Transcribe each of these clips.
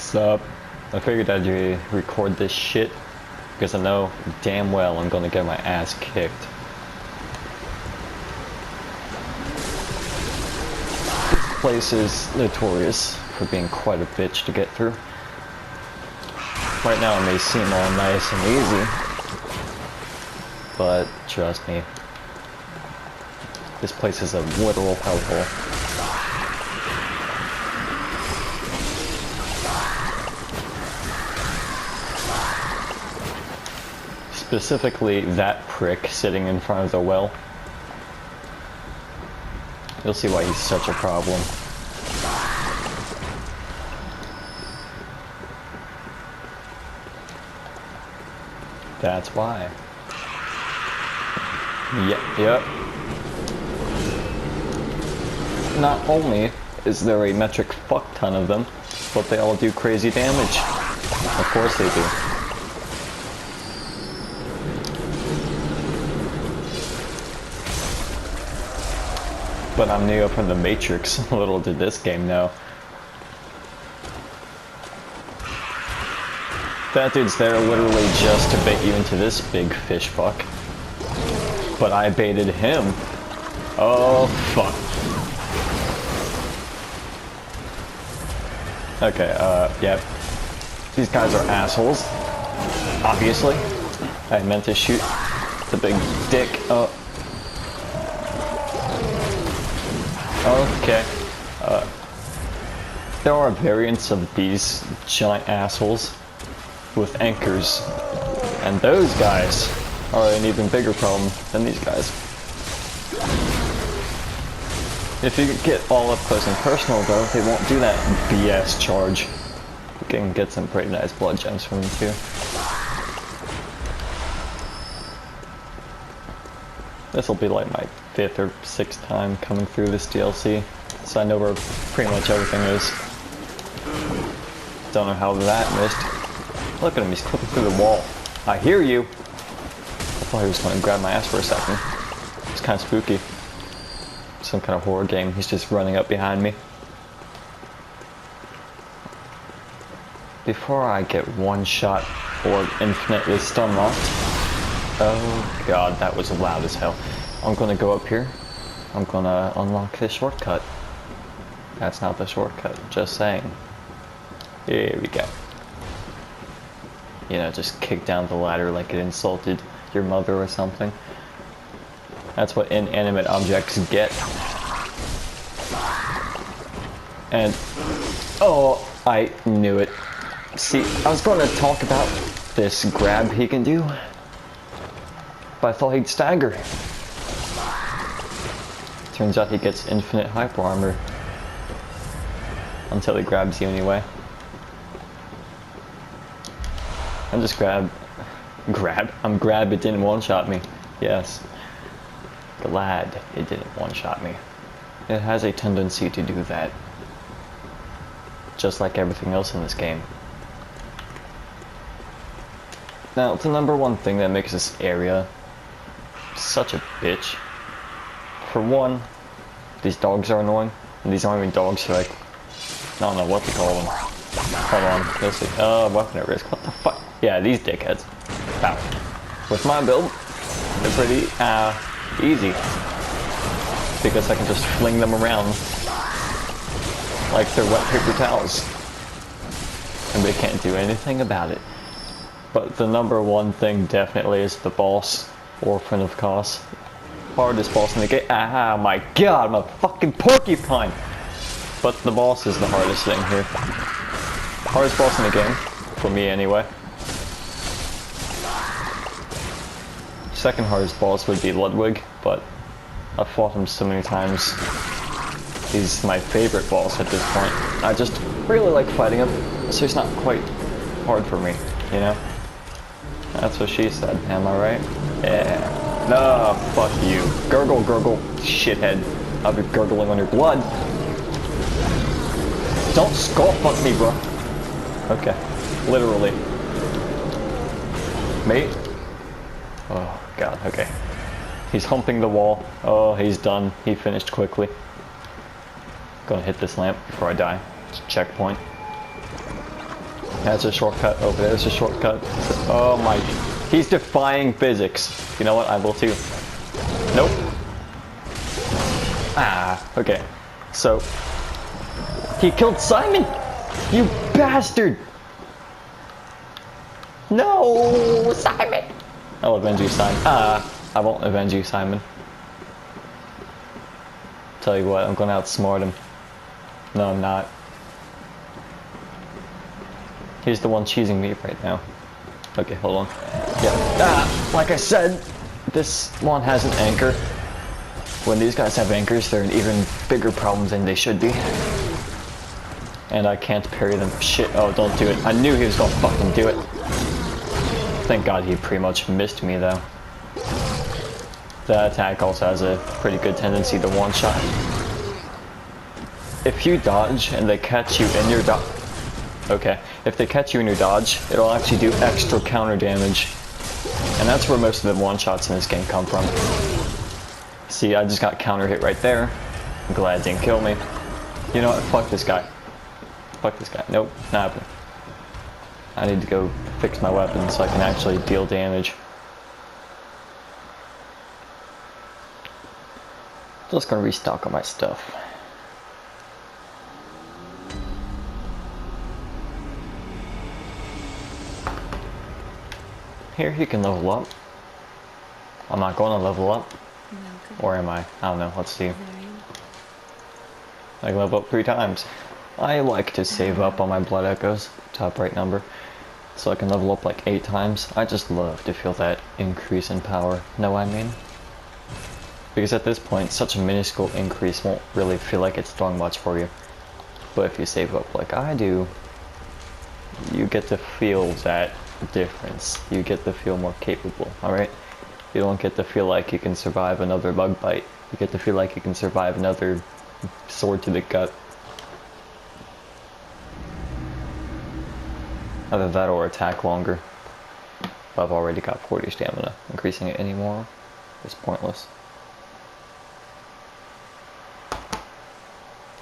Sup? I figured I'd record this shit because I know damn well I'm gonna get my ass kicked. This place is notorious for being quite a bitch to get through. Right now it may seem all nice and easy, but trust me, this place is a literal hellhole. Specifically that prick sitting in front of the well. You'll see why he's such a problem. That's why. Yep. Not only is there a metric fuck ton of them, but they all do crazy damage. Of course they do. But I'm Neo from the Matrix. Little did this game know. That dude's there literally just to bait you into this big fish fuck. But I baited him. Oh, fuck. Okay, yep. These guys are assholes. Obviously. I meant to shoot the big dick. Oh. Okay. There are variants of these giant assholes with anchors, and those guys are an even bigger problem than these guys. If you get all up close and personal though, they won't do that BS charge. You can get some pretty nice blood gems from them too. This will be like my 5th or 6th time coming through this DLC, so I know where pretty much everything is. Don't know how that missed. Look at him, he's clipping through the wall. I hear you! I thought he was going to grab my ass for a second. It's kind of spooky. Some kind of horror game, he's just running up behind me. Before I get one shot or infinitely stun locked. Oh god, that was loud as hell. I'm gonna go up here. I'm gonna unlock this shortcut. That's not the shortcut, just saying. Here we go. You know, just kick down the ladder like it insulted your mother or something. That's what inanimate objects get. And, oh, I knew it. See, I was going to talk about this grab he can do, but I thought he'd stagger. Turns out he gets infinite hyper armor. Until he grabs you anyway. I'm just grab, it didn't one-shot me. Yes. Glad it didn't one-shot me. It has a tendency to do that. Just like everything else in this game. Now, the number one thing that makes this area such a bitch. For one, these dogs are annoying. And these aren't even dogs, they're like, I don't know what to call them. Hold on, let's see. Weapon at risk, what the fuck? Yeah, these dickheads. Wow. With my build, they're pretty, easy. Because I can just fling them around like they're wet paper towels. And they can't do anything about it. But the number one thing definitely is the boss, Orphan of Kos. Hardest boss in the game. Ah, my god, I'm a fucking porcupine! But the boss is the hardest thing here. Hardest boss in the game, for me anyway. Second hardest boss would be Ludwig, but I've fought him so many times. He's my favorite boss at this point. I just really like fighting him, so he's not quite hard for me, you know? That's what she said, am I right? Yeah. No, fuck you. Gurgle, gurgle, shithead. I'll be gurgling on your blood. Don't skull fuck me, bro. Okay. Literally. Mate? Oh, god, okay. He's humping the wall. Oh, he's done. He finished quickly. Gonna hit this lamp before I die. It's a checkpoint. That's a shortcut. Over there's a shortcut. Oh my. He's defying physics. You know what? I will too. Nope. Ah, okay. So, he killed Simon! You bastard! No, Simon! I'll avenge you, Simon. I won't avenge you, Simon. Tell you what, I'm gonna outsmart him. No, I'm not. He's the one cheesing me right now. Okay, hold on. Yeah, like I said, this one has an anchor. When these guys have anchors, they're an even bigger problem than they should be. And I can't parry them. Shit, oh, don't do it. I knew he was gonna fucking do it. Thank God he pretty much missed me, though. That attack also has a pretty good tendency to one-shot. If you dodge and they catch you in your dodge... Okay, if they catch you in your dodge, it'll actually do extra counter damage. And that's where most of the one-shots in this game come from. See, I just got counter hit right there. I'm glad it didn't kill me. You know what? Fuck this guy. Fuck this guy. Nope, not happening. I need to go fix my weapon so I can actually deal damage. Just gonna restock on my stuff. Here, you can level up. I'm not going to level up. Or am I? I don't know. Let's see. I can level up 3 times. I like to save up on my blood echoes, top right number, so I can level up like 8 times. I just love to feel that increase in power. Know what I mean? Because at this point, such a minuscule increase won't really feel like it's doing much for you. But if you save up like I do, you get to feel that difference. You get to feel more capable, alright? You don't get to feel like you can survive another bug bite. You get to feel like you can survive another sword to the gut. Either that or attack longer. I've already got 40 stamina. Increasing it anymore is pointless.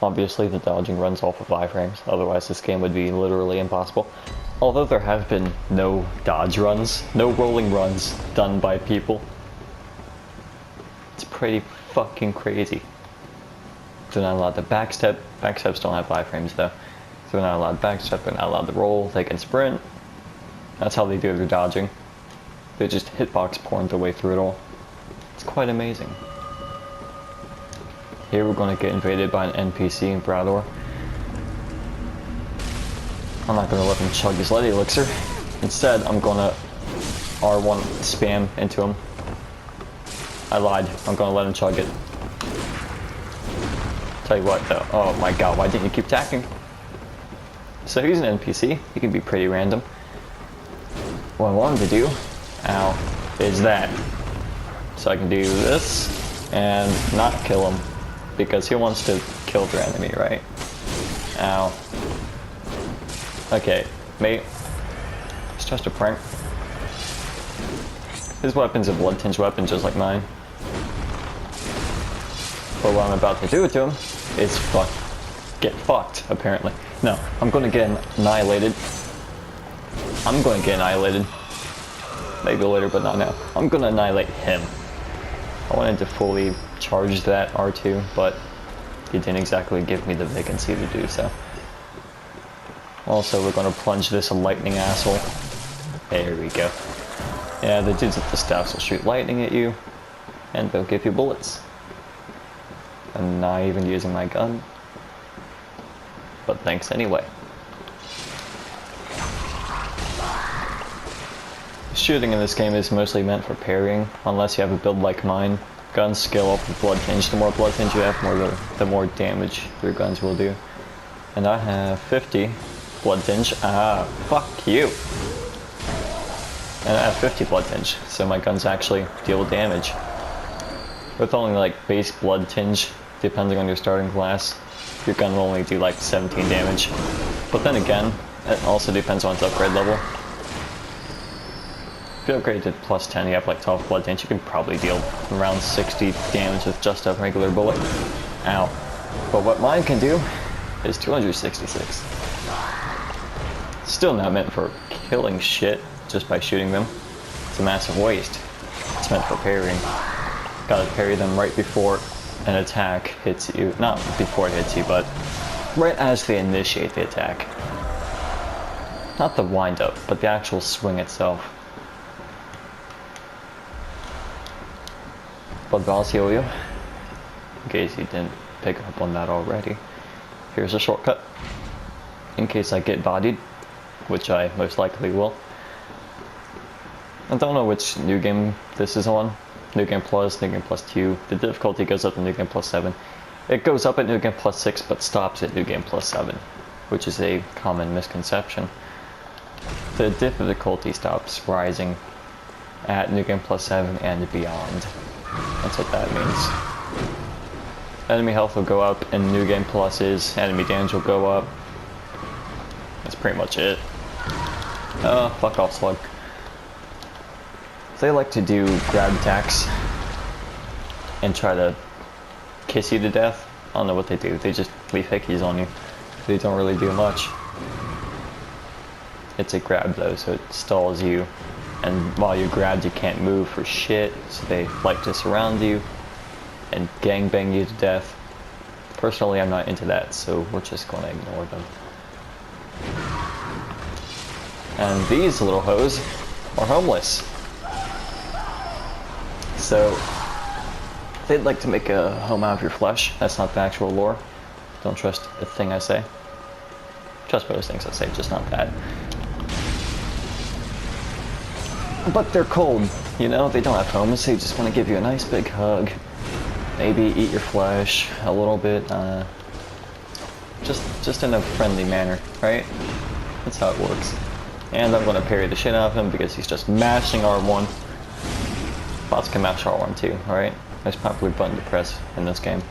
Obviously the dodging runs off of iframes, otherwise this game would be literally impossible. Although there have been no dodge runs, no rolling runs done by people. It's pretty fucking crazy. They're not allowed to backstep. Backsteps don't have iframes though. They're not allowed to backstep, they're not allowed to roll, they can sprint. That's how they do their dodging. They just hitbox porn their way through it all. It's quite amazing. Here we're going to get invaded by an NPC in Brador. I'm not going to let him chug his lead elixir. Instead, I'm going to R1 spam into him. I lied. I'm going to let him chug it. Tell you what though. Oh my god, why didn't you keep attacking? So he's an NPC. He can be pretty random. What I wanted to do, ow, is that. So I can do this and not kill him. Because he wants to kill their enemy, right? Ow. Okay, mate. It's just a prank. His weapon's a blood-tinged weapon just like mine. But what I'm about to do to him is get fucked, apparently. No, I'm gonna get annihilated. I'm gonna get annihilated. Maybe later, but not now. I'm gonna annihilate him. I wanted to fully charge that R2, but he didn't exactly give me the vacancy to do so. Also, we're gonna plunge this lightning asshole. There we go. Yeah, the dudes with the staffs will shoot lightning at you, and they'll give you bullets. I'm not even using my gun. But thanks anyway. Shooting in this game is mostly meant for parrying, unless you have a build like mine. Guns scale up with blood tinge. The more blood tinge you have, the more damage your guns will do. And I have 50 blood tinge. Ah, fuck you. And I have 50 blood tinge, so my guns actually deal damage. With only like base blood tinge, depending on your starting class, your gun will only do like 17 damage. But then again, it also depends on its upgrade level. If you upgrade to plus 10, you have like 12 blood tinge, you can probably deal around 60 damage with just a regular bullet. Ow. But what mine can do is 266. Still not meant for killing shit just by shooting them. It's a massive waste. It's meant for parrying. Gotta parry them right before an attack hits you. Not before it hits you, but right as they initiate the attack. Not the wind up, but the actual swing itself. Blood balls heal you. In case you didn't pick up on that already. Here's a shortcut. In case I get bodied, which I most likely will. I don't know which new game this is on. New Game Plus, New Game Plus 2. The difficulty goes up to New Game Plus 7. It goes up at New Game Plus 6, but stops at New Game Plus 7, which is a common misconception. The difficulty stops rising at New Game Plus 7 and beyond. That's what that means. Enemy health will go up in New Game Pluses, enemy damage will go up. That's pretty much it. Fuck off, slug. They like to do grab attacks and try to kiss you to death. I don't know what they do. They just leave hickeys on you. They don't really do much. It's a grab though, so it stalls you. And while you grabbed, you can't move for shit. So they like to surround you and gangbang you to death. Personally, I'm not into that, so we're just going to ignore them. And these little hoes are homeless. So, they'd like to make a home out of your flesh. That's not the actual lore. Don't trust a thing I say. Trust most things I say, just not that. But they're cold, you know? They don't have homes, they just want to give you a nice big hug. Maybe eat your flesh a little bit, just in a friendly manner, right? That's how it works. And I'm going to parry the shit out of him because he's just mashing R1. Bots can mash R1 too, alright? There's probably a button to press in this game.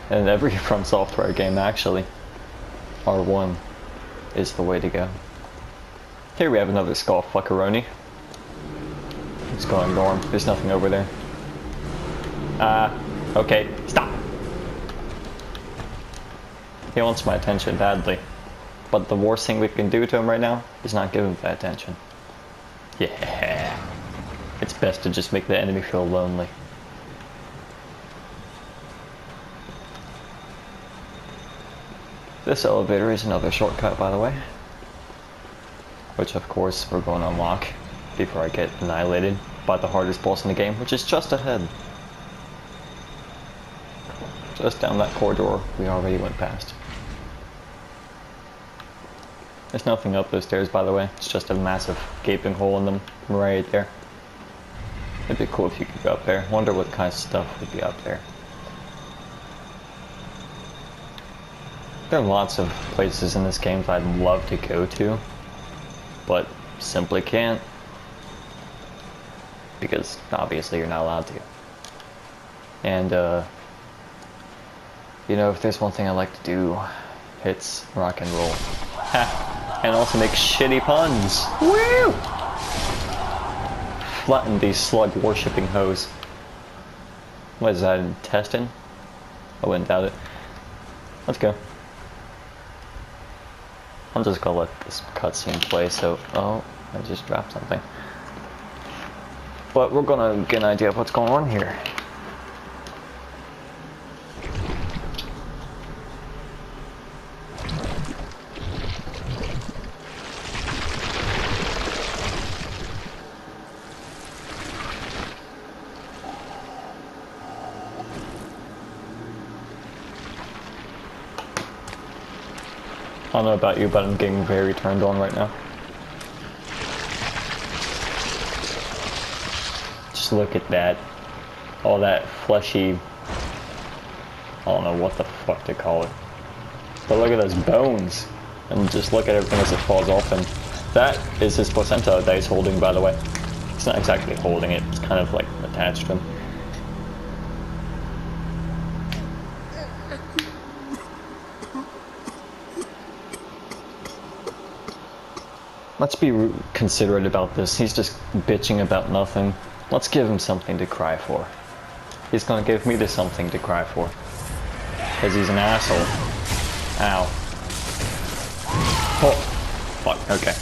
And every From Software game, actually, R1 is the way to go. Here we have another skull fuckeroni. Let's go ignore him. There's nothing over there. Okay, stop! He wants my attention badly. But the worst thing we can do to him right now is not give him that attention. Yeah. It's best to just make the enemy feel lonely. This elevator is another shortcut, by the way. Which, of course, we're going to unlock before I get annihilated by the hardest boss in the game, which is just ahead. Just down that corridor we already went past. There's nothing up those stairs, by the way. It's just a massive gaping hole in them right there. It'd be cool if you could go up there. Wonder what kind of stuff would be up there. There are lots of places in this game that I'd love to go to, but simply can't. Because obviously you're not allowed to. And you know, if there's one thing I like to do, it's rock and roll. Ha! And also make shitty puns. Woo! Flatten these slug worshipping hoes. What is that, intestine? I wouldn't doubt it. Let's go. I'm just gonna let this cutscene play, so... Oh, I just dropped something. But we're gonna get an idea of what's going on here. I don't know about you, but I'm getting very turned on right now. Just look at that. All that fleshy... I don't know what the fuck to call it. But look at those bones. And just look at everything as it falls off. And that is his placenta that he's holding, by the way. It's not exactly holding it. It's kind of like attached to him. Let's be considerate about this. He's just bitching about nothing. Let's give him something to cry for. He's gonna give me this something to cry for. Because he's an asshole. Ow. Oh. fuck, okay.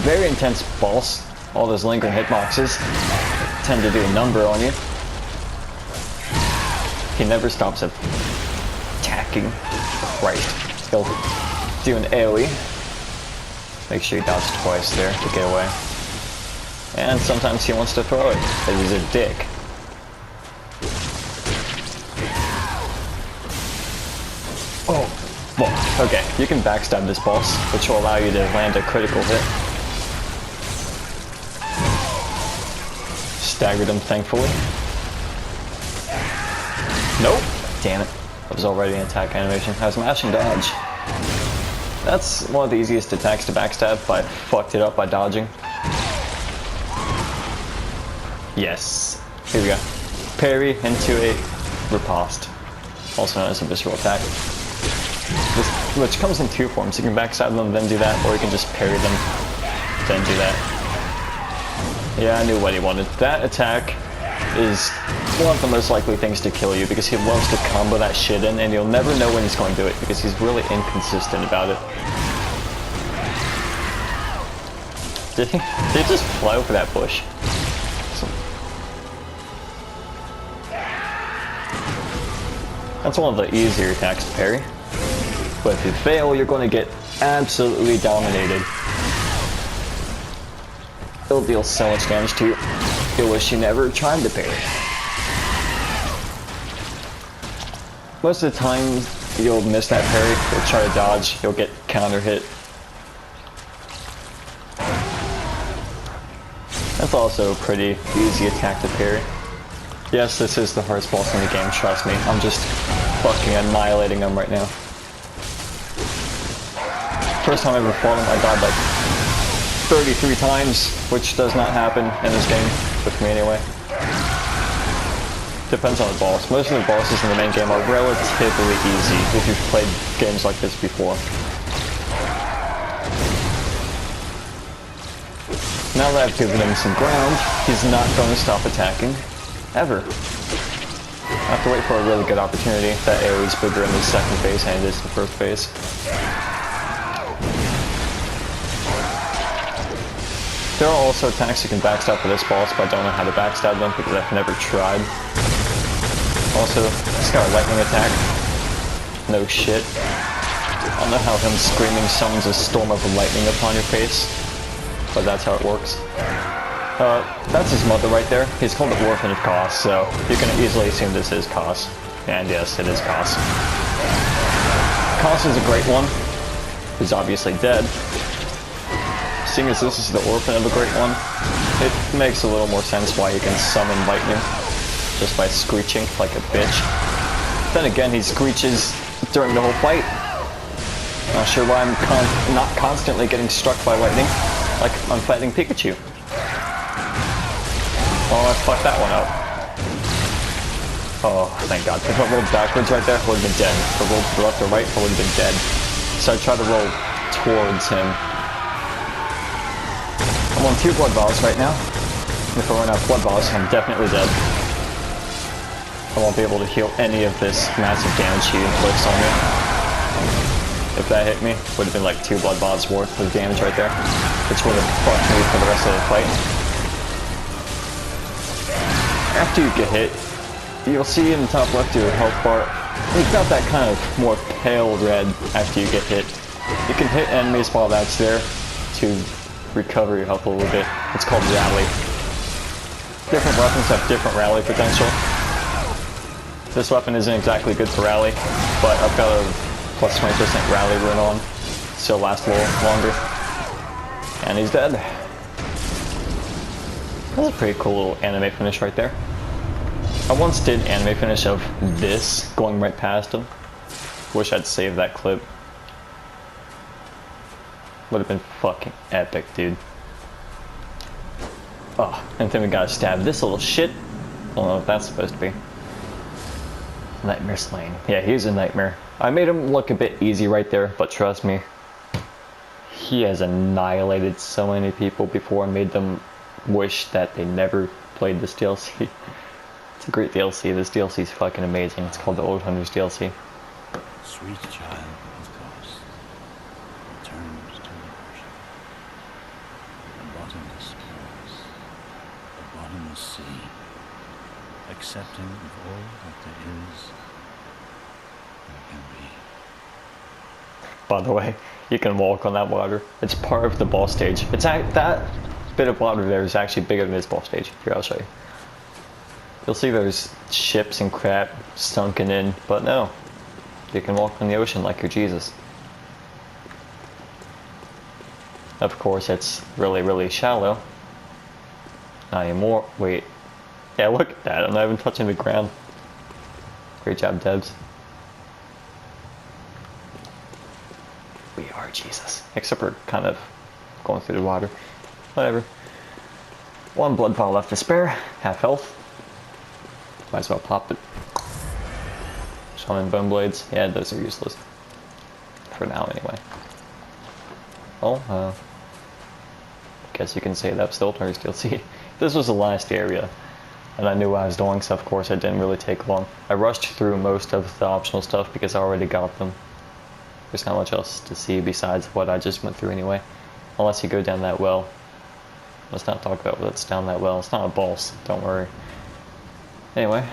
Very intense boss. All those lingering hitboxes tend to do a number on you. He never stops attacking. Christ. He'll do an AoE. Make sure you dodge twice there to get away. And sometimes he wants to throw it, because he's a dick. Oh, well, okay. You can backstab this boss, which will allow you to land a critical hit. Staggered him, thankfully. Nope. Damn it. That was already an attack animation. I was mashing dodge. That's one of the easiest attacks to backstab, but I fucked it up by dodging. Yes. Here we go. Parry into a riposte, also known as a visceral attack. Which comes in two forms. You can backstab them, then do that, or you can just parry them, then do that. Yeah, I knew what he wanted. That attack is one of the most likely things to kill you because he loves to combo that shit in, and you'll never know when he's going to do it because he's really inconsistent about it. Did he just fly over that bush? That's one of the easier attacks to parry. But if you fail, you're going to get absolutely dominated. It'll deal so much damage to you. You'll wish you never tried to parry. Most of the time, you'll miss that parry. You'll try to dodge. You'll get counter hit. That's also a pretty easy attack to parry. Yes, this is the hardest boss in the game, trust me. I'm just fucking annihilating him right now. First time I ever fought him, I died like 33 times, which does not happen in this game, with me anyway. Depends on the boss. Most of the bosses in the main game are relatively easy if you've played games like this before. Now that I've given him some ground, he's not going to stop attacking. Ever. I have to wait for a really good opportunity. That AoE is bigger in the second phase than it is the first phase. There are also attacks you can backstab for this boss, but I don't know how to backstab them because I've never tried. Also, it's got a lightning attack. No shit. I don't know how him screaming summons a storm of lightning upon your face, but that's how it works. That's his mother right there. He's called the Orphan of Kos, so you can easily assume this is Kos. And yes, it is Kos. Kos is a great one. He's obviously dead. Seeing as this is the Orphan of a Great One, it makes a little more sense why you can summon lightning just by screeching like a bitch. Then again, he screeches during the whole fight. Not sure why I'm not constantly getting struck by lightning like I'm fighting Pikachu. Oh, I fucked that one up. Oh, thank God. If I rolled backwards right there, I would have been dead. If I rolled to the left or right, I would have been dead. So I tried to roll towards him. I'm on 2 blood balls right now. If I run out of blood balls, I'm definitely dead. I won't be able to heal any of this massive damage he inflicts on me. If that hit me, it would have been like 2 blood balls worth of damage right there, which would have fucked me for the rest of the fight. After you get hit, you'll see in the top left of your health bar, it's got that kind of more pale red after you get hit. You can hit enemies while that's there to recover your health a little bit. It's called rally. Different weapons have different rally potential. This weapon isn't exactly good for rally, but I've got a plus 20% rally rune on, so it'll last a little longer. And he's dead. That's a pretty cool little anime finish right there. I once did anime finish of this, going right past him. Wish I'd saved that clip. Would have been fucking epic, dude. Oh, and then we gotta stab this little shit. I don't know what that's supposed to be. Nightmare Slain. Yeah, he's a nightmare. I made him look a bit easy right there, but trust me, he has annihilated so many people before and made them wish that they never played this DLC. It's a great DLC. This DLC is fucking amazing. It's called the Old Hunters DLC. Sweet child of Kos returns to the accepting of all that there is and can be. By the way, you can walk on that water. It's part of the boss stage. That bit of water there is actually bigger than this boss stage. Here, I'll show you. You'll see there's ships and crap sunken in, but no. You can walk on the ocean like you're Jesus. Of course, it's really, really shallow. Not anymore. Wait. Yeah, look at that. I'm not even touching the ground. Great job, devs. We are Jesus. Except we're kind of going through the water. Whatever. One blood vial left to spare. Half health. Might as well pop it. Shaman bone blades. Yeah, those are useless. For now, anyway. Oh, guess you can say that still Old Hunters DLC. This was the last area, and I knew what I was doing, so of course it didn't really take long. I rushed through most of the optional stuff because I already got them. There's not much else to see besides what I just went through anyway. Unless you go down that well. Let's not talk about what's down that well. It's not a boss, don't worry. Anyway,